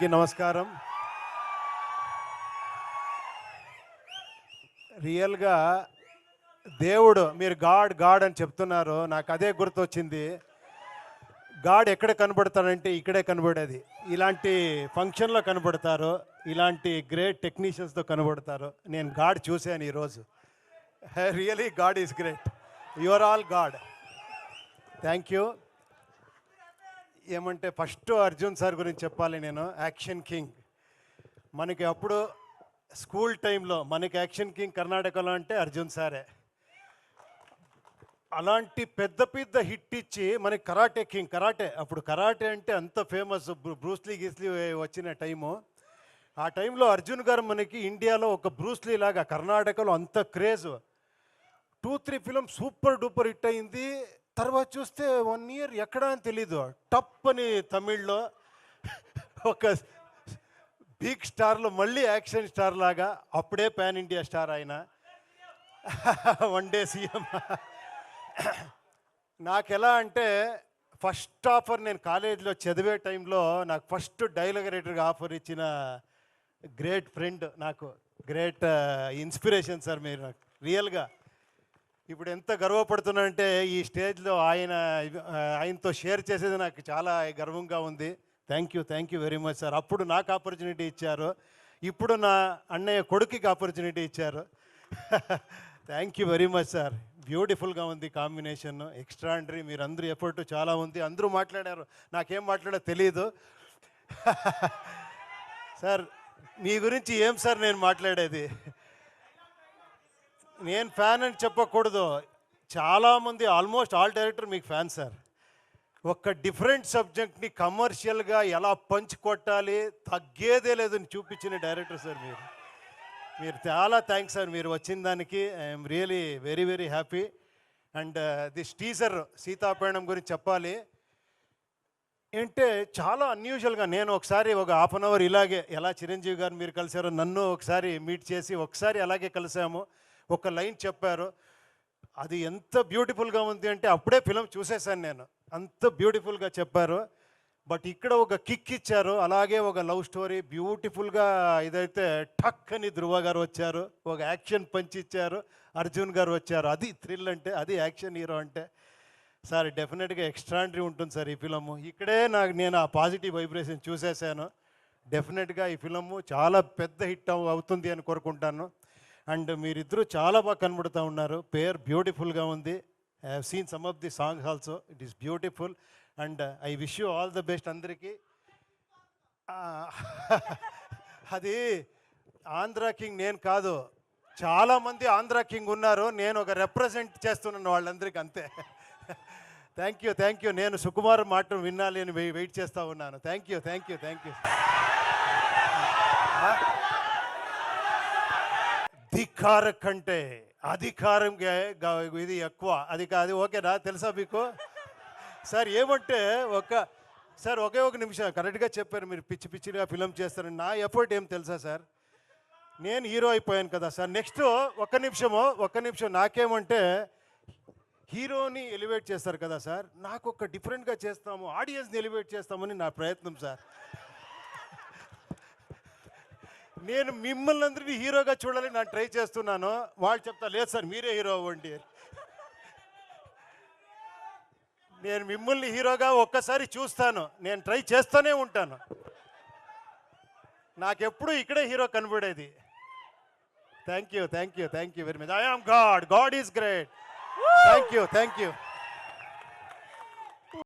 నమస్కారం. రియల్గా దేవుడు మీరు గాడ్ గాడ్ అని చెప్తున్నారు, నాకు అదే గుర్తొచ్చింది. గాడ్ ఎక్కడ కనబడతాడంటే ఇక్కడే కనబడేది. ఇలాంటి ఫంక్షన్లో కనబడతారు, ఇలాంటి గ్రేట్ టెక్నీషియన్స్తో కనబడతారు. నేను గాడ్ చూశాను ఈరోజు. Really god is great. You are all god. Thank you. ఏమంటే ఫస్ట్ అర్జున్ సార్ గురించి చెప్పాలి నేను. Action king. మనకి అప్పుడు స్కూల్ టైంలో మనకి యాక్షన్ కింగ్ కర్ణాటకలో అంటే అర్జున్ సారే. అలాంటి పెద్ద పెద్ద హిట్ ఇచ్చి మనకి కరాటే కింగ్. అప్పుడు కరాటే అంటే అంత ఫేమస్, బ్రూస్లీ గీస్లీ వచ్చిన టైము. ఆ టైంలో అర్జున్ గారు మనకి ఇండియాలో ఒక బ్రూస్లీ లాగా కర్ణాటకలో అంత craze. 2-3 film super duper hit అయింది. తర్వాత చూస్తే 1 ఇయర్ ఎక్కడ అని తెలీదు, టప్ అని తమిళ్లో ఒక బిగ్ స్టార్లో మళ్ళీ యాక్షన్ స్టార్ లాగా. అప్పుడే పాన్ ఇండియా స్టార్ ఆయన. 1 డే సీఎం. నాకు ఎలా అంటే ఫస్ట్ ఆఫర్, నేను కాలేజీలో చదివే టైంలో నాకు ఫస్ట్ డైలాగ్ రైటర్గా ఆఫర్ ఇచ్చిన గ్రేట్ ఫ్రెండ్, నాకు గ్రేట్ ఇన్స్పిరేషన్ సార్ మీరు నాకు రియల్గా. ఇప్పుడు ఎంత గర్వపడుతున్నానంటే ఈ స్టేజ్లో ఆయనతో షేర్ చేసేది నాకు చాలా గర్వంగా ఉంది. Thank you very much sir. అప్పుడు నాకు ఆపర్చునిటీ ఇచ్చారు, ఇప్పుడు నా అన్నయ్య కొడుకుకి ఆపర్చునిటీ ఇచ్చారు. Thank you very much sir. బ్యూటిఫుల్గా ఉంది కాంబినేషన్, ఎక్స్ట్రాండరీ. మీరు అందరూ ఎఫర్ట్ చాలా ఉంది. అందరూ మాట్లాడారు, నాకేం మాట్లాడో తెలియదు. సార్ మీ గురించి ఏం సార్ నేను మాట్లాడేది? నేను ఫ్యాన్ అని చెప్పకూడదు, చాలామంది ఆల్మోస్ట్ ఆల్ డైరెక్టర్ మీకు ఫ్యాన్ సార్. ఒక డిఫరెంట్ సబ్జెక్ట్ని కమర్షియల్గా ఎలా పంచ్ కొట్టాలి, తగ్గేదే లేదని చూపించిన డైరెక్టర్ సార్ మీరు చాలా థ్యాంక్స్ సార్. మీరు వచ్చిన దానికి I'm really very very happy. And this teaser Seethapayanam గురించి చెప్పాలి అంటే చాలా అన్యూజువల్గా. నేను ఒకసారి ఒక ½ అన్ అవర్ ఇలాగే, ఎలా చిరంజీవి గారు మీరు కలిసారో నన్ను ఒకసారి మీట్ చేసి ఒకసారి అలాగే కలిసాము. ఒక లైన్ చెప్పారు, అది ఎంత బ్యూటిఫుల్గా ఉంది అంటే అప్పుడే ఫిలం చూసేసాను నేను, అంత బ్యూటిఫుల్గా చెప్పారు. బట్ ఇక్కడ ఒక కిక్ ఇచ్చారు, అలాగే ఒక లవ్ స్టోరీ బ్యూటిఫుల్గా. ఇదైతే టక్ అని ధృవ గారు వచ్చారు, ఒక యాక్షన్ పంచ్ ఇచ్చారు, అర్జున్ గారు వచ్చారు. అది థ్రిల్ అంటే, అది యాక్షన్ హీరో అంటే. సార్ డెఫినెట్గా ఎక్స్ట్రాండరీ ఉంటుంది సార్ ఈ ఫిలము. ఇక్కడే నేను ఆ పాజిటివ్ వైబ్రేషన్ చూసేసాను. డెఫినెట్గా ఈ ఫిలము చాలా పెద్ద హిట్ అవుతుంది అని కోరుకుంటాను. అండ్ మీరిద్దరూ చాలా బాగా కనబడుతూ ఉన్నారు. పేర్ బ్యూటిఫుల్గా ఉంది. I have seen some of the songs also, it is beautiful. And I wish you all the best అందరికీ. అది ఆంధ్ర కింగ్ నేను కాదు, చాలామంది ఆంధ్ర కింగ్ ఉన్నారు, నేను ఒక రిప్రజెంట్ చేస్తున్నాను వాళ్ళందరికీ, అంతే. Thank you. నేను సుకుమార్ మాట వినాలి అని వెయిట్ చేస్తూ ఉన్నాను. Thank you. అధికార కంటే అధికారం ఇది ఎక్కువ, అది కాదు. ఓకేనా? తెలుసా మీకు సార్? ఏమంటే ఒకే ఒక నిమిషం, కరెక్ట్గా చెప్పారు మీరు. పిచ్చిగా ఫిలం చేస్తారని. నా ఎఫర్ట్ ఏం తెలుసా సార్? నేను హీరో అయిపోయాను కదా సార్. నెక్స్ట్ ఒక్క నిమిషం నాకేమంటే, హీరోని ఎలివేట్ చేస్తారు కదా సార్, నాకు ఒక డిఫరెంట్గా చేస్తాము, ఆడియన్స్ని ఎలివేట్ చేస్తామని నా ప్రయత్నం సార్. నేను మిమ్మల్ని అందరినీ హీరోగా చూడాలని నేను ట్రై చేస్తున్నాను. వాళ్ళు చెప్తా, లేదు సార్ మీరే హీరో అవ్వండి. నేను మిమ్మల్ని హీరోగా ఒక్కసారి చూస్తాను, నేను ట్రై చేస్తూనే ఉంటాను. నాకెప్పుడు ఇక్కడే హీరో కనబడేది. Thank you very much. I am god is great. Thank you.